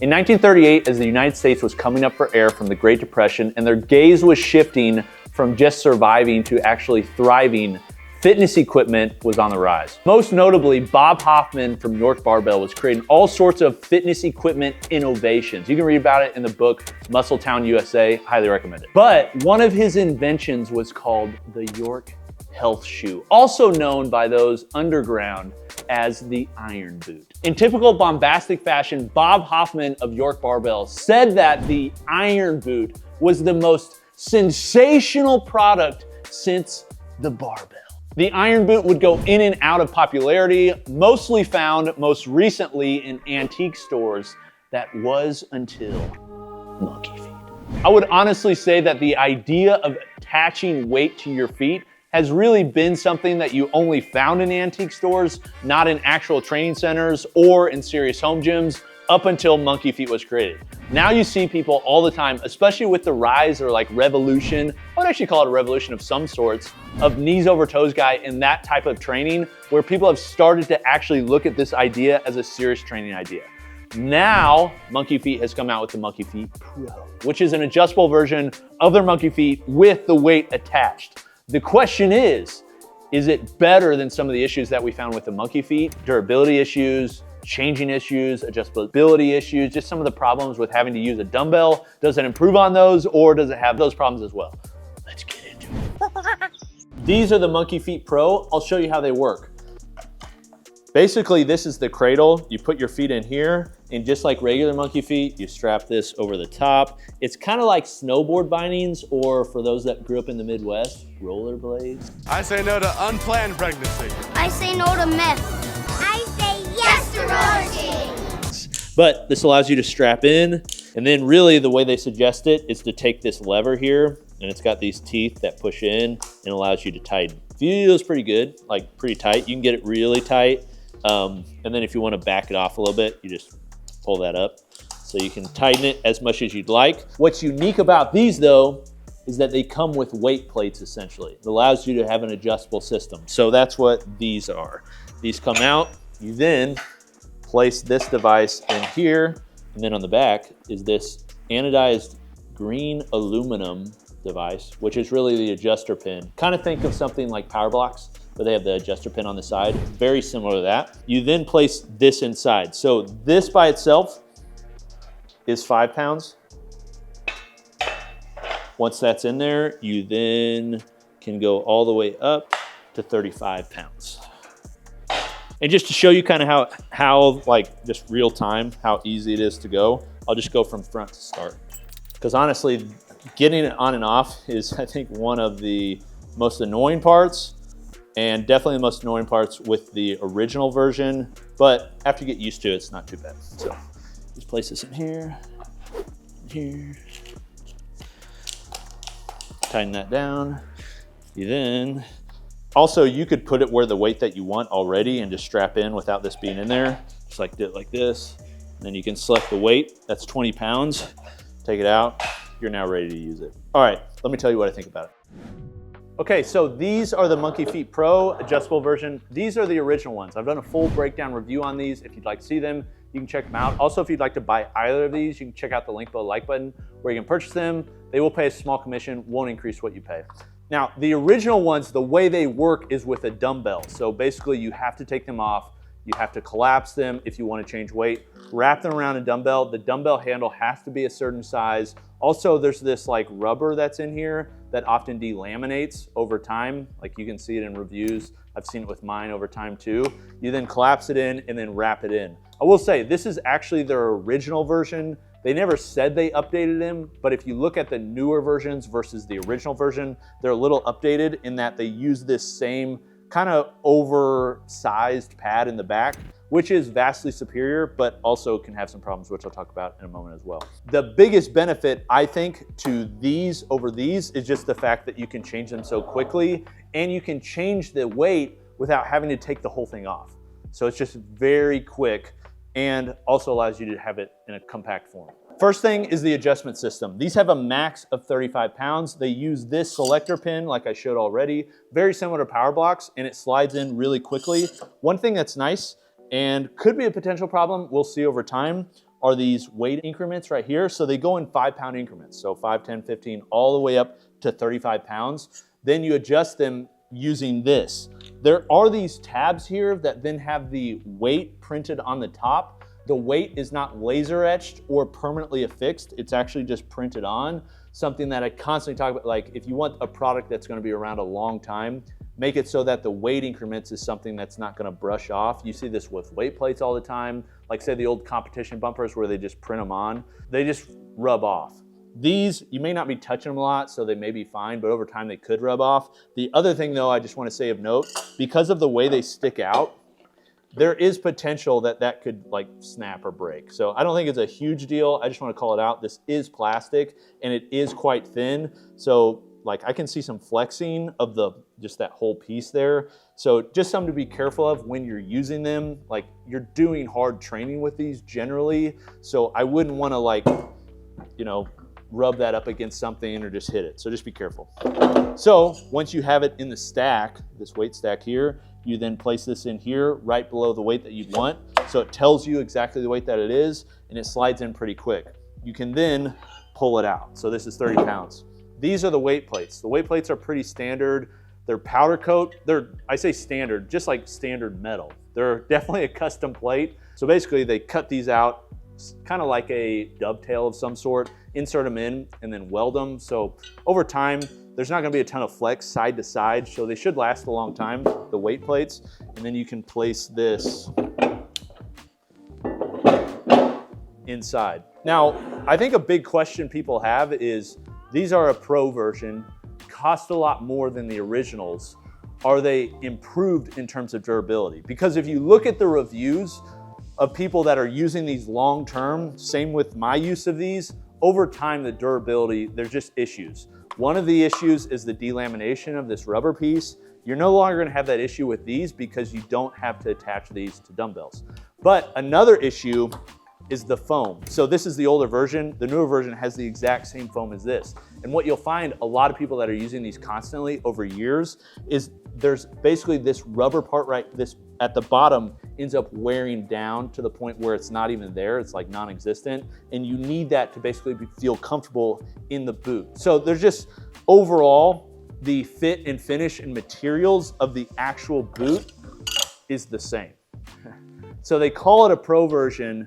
In 1938, as the United States was coming up for air from the Great Depression and their gaze was shifting from just surviving to actually thriving, fitness equipment was on the rise. Most notably, Bob Hoffman from York Barbell was creating all sorts of fitness equipment innovations. You can read about it in the book, Muscletown, USA, highly recommend it. But one of his inventions was called the York Health Shoe, also known by those underground as the Iron Boot. In typical bombastic fashion, Bob Hoffman of York Barbell said that the Iron Boot was the most sensational product since the barbell. The Iron Boot would go in and out of popularity, mostly found most recently in antique stores. That was until monkey feet. I would honestly say that the idea of attaching weight to your feet has really been something that you only found in antique stores, not in actual training centers or in serious home gyms, up until monkey feet was created. Now you see people all the time, especially with the rise or like revolution, I would actually call it a revolution of some sorts, of knees over toes guy and that type of training, where people have started to actually look at this idea as a serious training idea. Now, Monkey Feet has come out with the Monkey Feet Pro, which is an adjustable version of their Monkey Feet with the weight attached. The question is it better than some of the issues that we found with the Monkey Feet? Durability issues, changing issues, adjustability issues, just some of the problems with having to use a dumbbell. Does it improve on those, or does it have those problems as well? Let's get into it. These are the Monkey Feet Pro. I'll show you how they work. Basically, this is the cradle. You put your feet in here, and just like regular Monkey Feet, you strap this over the top. It's kind of like snowboard bindings, or for those that grew up in the Midwest, rollerblades. I say no to unplanned pregnancy. I say no to meth. I say yes to roaching. But this allows you to strap in, and then really the way they suggest it is to take this lever here, and it's got these teeth that push in and allows you to tighten. Feels pretty good, like pretty tight. You can get it really tight. And then if you want to back it off a little bit, you just pull that up. So you can tighten it as much as you'd like. What's unique about these though, is that they come with weight plates essentially. It allows you to have an adjustable system. So that's what these are. These come out, you then place this device in here, and then on the back is this anodized green aluminum device, which is really the adjuster pin. Kind of think of something like power blocks, but they have the adjuster pin on the side, very similar to that. You then place this inside. So this by itself is 5 pounds. Once that's in there, you then can go all the way up to 35 pounds. And just to show you kind of how like just real time, how easy it is to go, I'll just go from front to start. Because honestly, getting it on and off is, I think, one of the most annoying parts, and definitely the most annoying parts with the original version, but after you get used to it, it's not too bad. So just place this in here, here, tighten that down. Also, you could put it where the weight that you want already and just strap in without this being in there. Just like do it like this. And then you can select the weight, that's 20 pounds. Take it out, you're now ready to use it. All right, let me tell you what I think about it. Okay, so these are the Monkey Feet Pro adjustable version. These are the original ones. I've done a full breakdown review on these. If you'd like to see them, you can check them out. Also, if you'd like to buy either of these, you can check out the link below the like button where you can purchase them. They will pay a small commission, won't increase what you pay. Now, the original ones, the way they work is with a dumbbell. So basically you have to take them off. You have to collapse them if you want to change weight, wrap them around a dumbbell. The dumbbell handle has to be a certain size. Also, there's this like rubber that's in here that often delaminates over time. Like you can see it in reviews. I've seen it with mine over time too. You then collapse it in and then wrap it in. I will say this is actually their original version. They never said they updated them, but if you look at the newer versions versus the original version, they're a little updated in that they use this same kind of oversized pad in the back, which is vastly superior, but also can have some problems, which I'll talk about in a moment as well. The biggest benefit, I think, to these over these is just the fact that you can change them so quickly, and you can change the weight without having to take the whole thing off. So it's just very quick and also allows you to have it in a compact form. First thing is the adjustment system. These have a max of 35 pounds. They use this selector pin like I showed already, very similar to power blocks, and it slides in really quickly. One thing that's nice and could be a potential problem, we'll see over time, are these weight increments right here. So they go in 5-pound increments. So 5, 10, 15, all the way up to 35 pounds. Then you adjust them using this. There are these tabs here that then have the weight printed on the top. The weight is not laser etched or permanently affixed. It's actually just printed on. Something that I constantly talk about, like if you want a product that's gonna be around a long time, make it so that the weight increments is something that's not gonna brush off. You see this with weight plates all the time. Like say the old competition bumpers where they just print them on. They just rub off. These, you may not be touching them a lot, so they may be fine, but over time they could rub off. The other thing though, I just wanna say of note, because of the way they stick out, there is potential that that could like snap or break. So I don't think it's a huge deal. I just wanna call it out. This is plastic and it is quite thin. So like I can see some flexing of just that whole piece there. So just something to be careful of when you're using them. Like you're doing hard training with these generally. So I wouldn't wanna like, you know, rub that up against something or just hit it. So just be careful. So once you have it in the stack, this weight stack here, you then place this in here right below the weight that you'd want. So it tells you exactly the weight that it is and it slides in pretty quick. You can then pull it out. So this is 30 pounds. These are the weight plates. The weight plates are pretty standard. They're powder coat. I say standard, just like standard metal. They're definitely a custom plate. So basically they cut these out, kind of like a dovetail of some sort, insert them in and then weld them. So over time, there's not gonna be a ton of flex side to side, so they should last a long time, the weight plates. And then you can place this inside. Now, I think a big question people have is, these are a pro version, cost a lot more than the originals. Are they improved in terms of durability? Because if you look at the reviews of people that are using these long term, same with my use of these, over time the durability, there's just issues. One of the issues is the delamination of this rubber piece. You're no longer gonna have that issue with these because you don't have to attach these to dumbbells. But another issue is the foam. So this is the older version. The newer version has the exact same foam as this. And what you'll find, a lot of people that are using these constantly over years, is there's basically this rubber part this at the bottom ends up wearing down to the point where it's not even there. It's like non-existent. And you need that to basically feel comfortable in the boot. So there's just overall, the fit and finish and materials of the actual boot is the same. So they call it a pro version,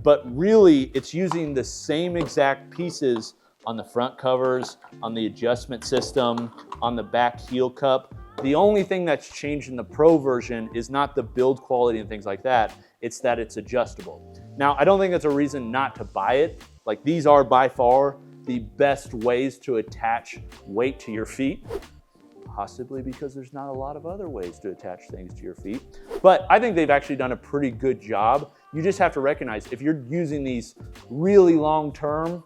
but really it's using the same exact pieces on the front covers, on the adjustment system, on the back heel cup. The only thing that's changed in the pro version is not the build quality and things like that, it's that it's adjustable. Now, I don't think that's a reason not to buy it. Like these are by far the best ways to attach weight to your feet, possibly because there's not a lot of other ways to attach things to your feet. But I think they've actually done a pretty good job. You just have to recognize if you're using these really long term,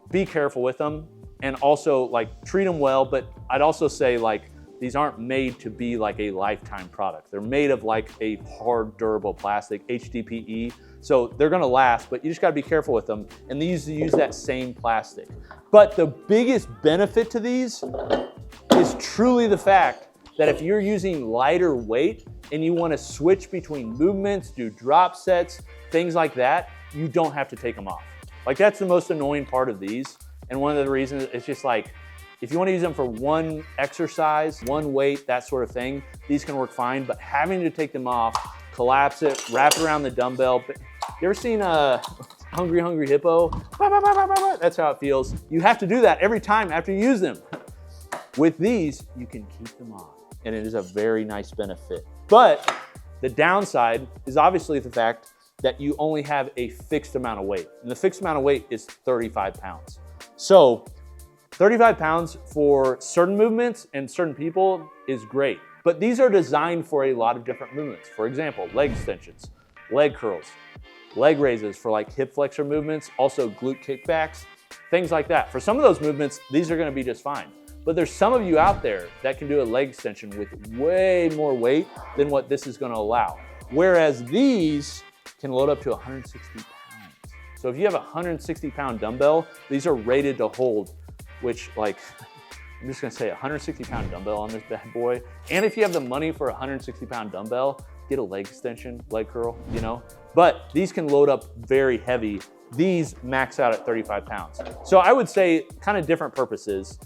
be careful with them and also like treat them well. But I'd also say like, these aren't made to be like a lifetime product. They're made of like a hard, durable plastic, HDPE. So they're gonna last, but you just gotta be careful with them. And these use that same plastic. But the biggest benefit to these is truly the fact that if you're using lighter weight and you wanna switch between movements, do drop sets, things like that, you don't have to take them off. Like that's the most annoying part of these. And one of the reasons, it's just like, if you want to use them for one exercise, one weight, that sort of thing, these can work fine, but having to take them off, collapse it, wrap it around the dumbbell. You ever seen a Hungry Hippo? That's how it feels. You have to do that every time after you use them. With these, you can keep them off, and it is a very nice benefit. But the downside is obviously the fact that you only have a fixed amount of weight, and the fixed amount of weight is 35 pounds. So 35 pounds for certain movements and certain people is great, but these are designed for a lot of different movements. For example, leg extensions, leg curls, leg raises for like hip flexor movements, also glute kickbacks, things like that. For some of those movements, these are gonna be just fine. But there's some of you out there that can do a leg extension with way more weight than what this is gonna allow. Whereas these can load up to 160 pounds. So if you have a 160 pound dumbbell, these are rated to hold, which like, I'm just gonna say 160 pound dumbbell on this bad boy. And if you have the money for a 160 pound dumbbell, get a leg extension, leg curl, you know? But these can load up very heavy. These max out at 35 pounds. So I would say kind of different purposes,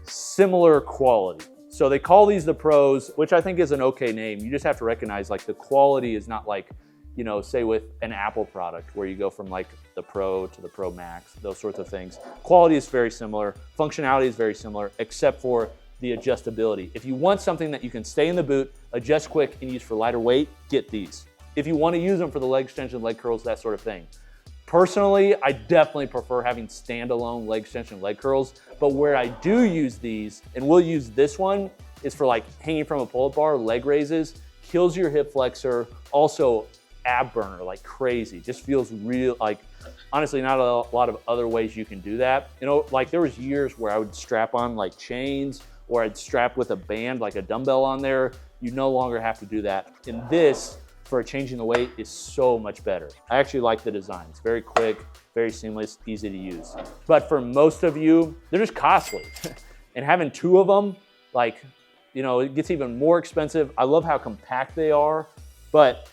similar quality. So they call these the pros, which I think is an okay name. You just have to recognize like the quality is not like, you know, say with an Apple product where you go from like the Pro to the Pro Max, those sorts of things. Quality is very similar. Functionality is very similar, except for the adjustability. If you want something that you can stay in the boot, adjust quick, and use for lighter weight, get these. If you want to use them for the leg extension, leg curls, that sort of thing. Personally, I definitely prefer having standalone leg extension, leg curls, but where I do use these, and we'll use this one, is for like hanging from a pull-up bar, leg raises, kills your hip flexor, also ab burner like crazy. Just feels real, like honestly, not a lot of other ways you can do that. You know, like there was years where I would strap on like chains or I'd strap with a band, like a dumbbell on there. You no longer have to do that. And this, for changing the weight, is so much better. I actually like the design. It's very quick, very seamless, easy to use. But for most of you, they're just costly. And having two of them, like, you know, it gets even more expensive. I love how compact they are, but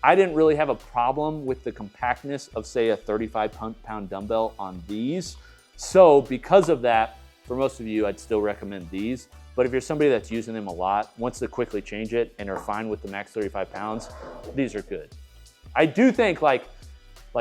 I didn't really have a problem with the compactness of, say, a 35-pound dumbbell on these. So because of that, for most of you, I'd still recommend these. But if you're somebody that's using them a lot, wants to quickly change it and are fine with the max 35 pounds, these are good. I do think like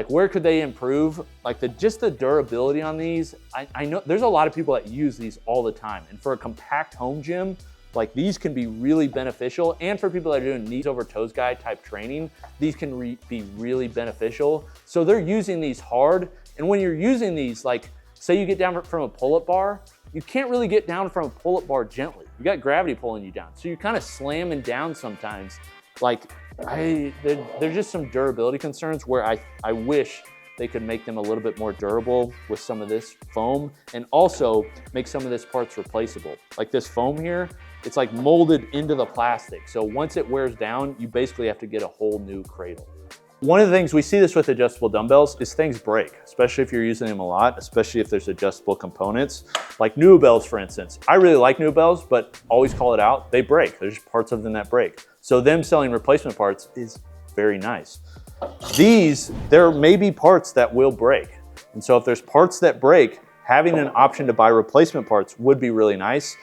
where could they improve? Like just the durability on these. I know there's a lot of people that use these all the time. And for a compact home gym, like these can be really beneficial. And for people that are doing knees over toes guy type training, these can be really beneficial. So they're using these hard. And when you're using these, like say you get down from a pull-up bar, you can't really get down from a pull-up bar gently. You got gravity pulling you down. So you're kind of slamming down sometimes. Like there's just some durability concerns where I wish they could make them a little bit more durable with some of this foam and also make some of this parts replaceable. Like this foam here, it's like molded into the plastic. So once it wears down, you basically have to get a whole new cradle. One of the things we see this with adjustable dumbbells is things break, especially if you're using them a lot, especially if there's adjustable components. Like Dumbbells, for instance. I really like Dumbbells, but always call it out, they break. There's parts of them that break. So them selling replacement parts is very nice. These, there may be parts that will break. And so if there's parts that break, having an option to buy replacement parts would be really nice.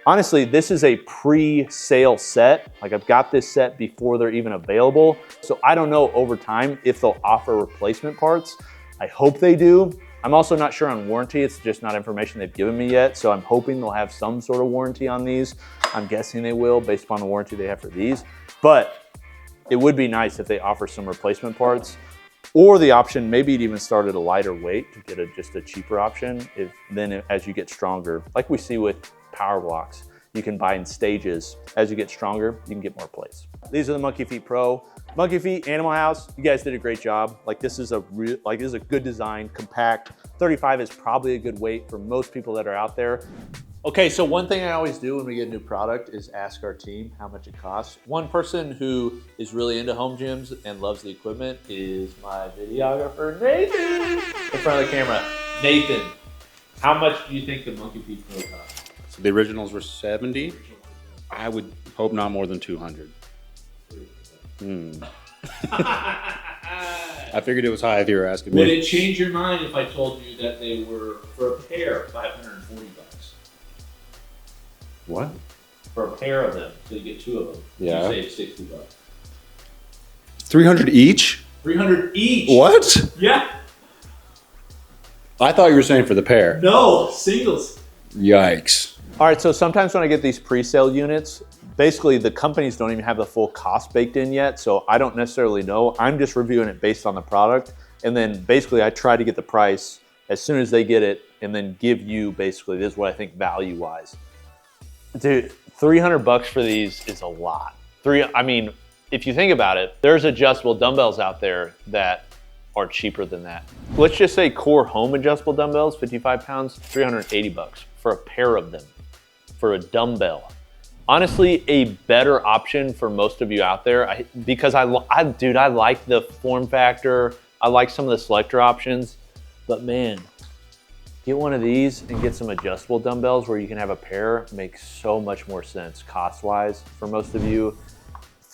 Honestly, this is a pre-sale set. Like I've got this set before they're even available. So I don't know over time if they'll offer replacement parts. I hope they do. I'm also not sure on warranty. It's just not information they've given me yet. So I'm hoping they'll have some sort of warranty on these. I'm guessing they will based upon the warranty they have for these. But it would be nice if they offer some replacement parts or the option, maybe it even start at a lighter weight to get just a cheaper option. Then as you get stronger, like we see with power blocks, you can buy in stages. As you get stronger, you can get more plates. These are the Monkey Feet Pro. Monkey Feet, Animal House, you guys did a great job. Like this is a good design, compact. 35 is probably a good weight for most people that are out there. Okay, so one thing I always do when we get a new product is ask our team how much it costs. One person who is really into home gyms and loves the equipment is my videographer, Nathan. In front of the camera. Nathan, how much do you think the Monkey Feet Pro costs? So the originals were 70. I would hope not more than 200. I figured it was high if you were asking me. Would it change your mind if I told you that they were, for a pair, $540? What? For a pair of them, so you get two of them. Yeah. You save $60. 300 each? 300 each. What? Yeah. I thought you were saying for the pair. No, singles. Yikes. All right, so sometimes when I get these pre-sale units, basically the companies don't even have the full cost baked in yet, so I don't necessarily know. I'm just reviewing it based on the product, and then basically I try to get the price as soon as they get it, and then give you basically, this is what I think value-wise. Dude, $300 for these is a lot. I mean, if you think about it, there's adjustable dumbbells out there that are cheaper than that. Let's just say core home adjustable dumbbells, 55 pounds, $380 for a pair of them, for a dumbbell. Honestly, a better option for most of you out there, because I like the form factor. I like some of the selector options, but man, get one of these and get some adjustable dumbbells where you can have a pair. Makes so much more sense cost-wise for most of you.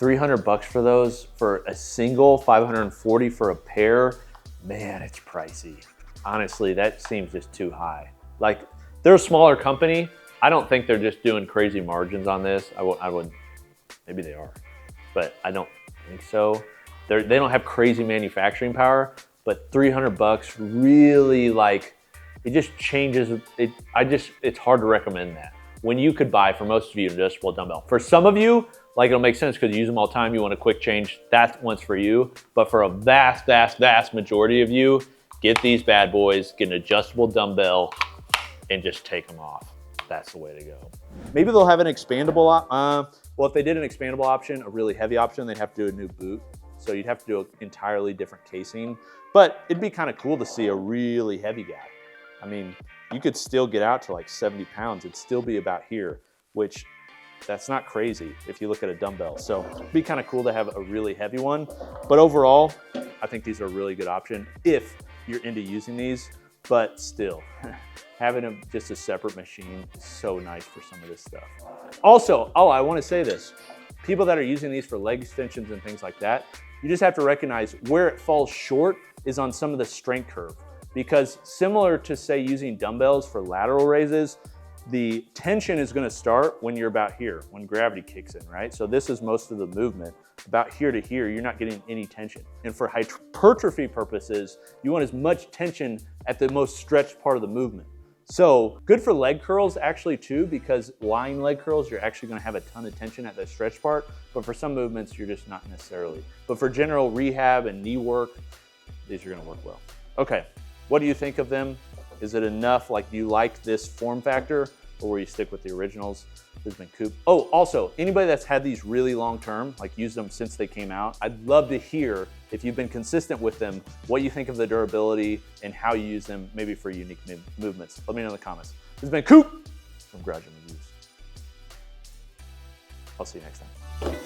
$300 for those for a single, $540 for a pair. Man, it's pricey. Honestly, that seems just too high. Like, they're a smaller company. I don't think they're just doing crazy margins on this. I would, maybe they are, but I don't think so. They don't have crazy manufacturing power, but $300 really, like, it just changes. It's hard to recommend that when you could buy, for most of you, an adjustable dumbbell. For some of you, like, it'll make sense because you use them all the time, you want a quick change, that one's for you. But for a vast, vast, vast majority of you, get these bad boys, get an adjustable dumbbell, and just take them off. That's the way to go. Maybe they'll have an expandable, well, if they did an expandable option, a really heavy option, they'd have to do a new boot. So you'd have to do an entirely different casing. But it'd be kind of cool to see a really heavy guy. I mean, you could still get out to like 70 pounds. It'd still be about here, which that's not crazy if you look at a dumbbell. So it'd be kind of cool to have a really heavy one. But overall, I think these are a really good option if you're into using these. But still, having just a separate machine is so nice for some of this stuff. Also, I want to say this. People that are using these for leg extensions and things like that, you just have to recognize where it falls short is on some of the strength curve. Because similar to, say, using dumbbells for lateral raises, the tension is going to start when you're about here, when gravity kicks in, right? So this is most of the movement. About here to here, you're not getting any tension. And for hypertrophy purposes, you want as much tension at the most stretched part of the movement. So good for leg curls actually too, because lying leg curls, you're actually going to have a ton of tension at the stretch part. But for some movements, you're just not necessarily. But for general rehab and knee work, these are going to work well. Okay, what do you think of them? Is it enough? Like, do you like this form factor, or will you stick with the originals? This has been Coop. Oh, also, anybody that's had these really long term, like used them since they came out, I'd love to hear, if you've been consistent with them, what you think of the durability and how you use them, maybe for unique movements. Let me know in the comments. This has been Coop from Garage Reviews. I'll see you next time.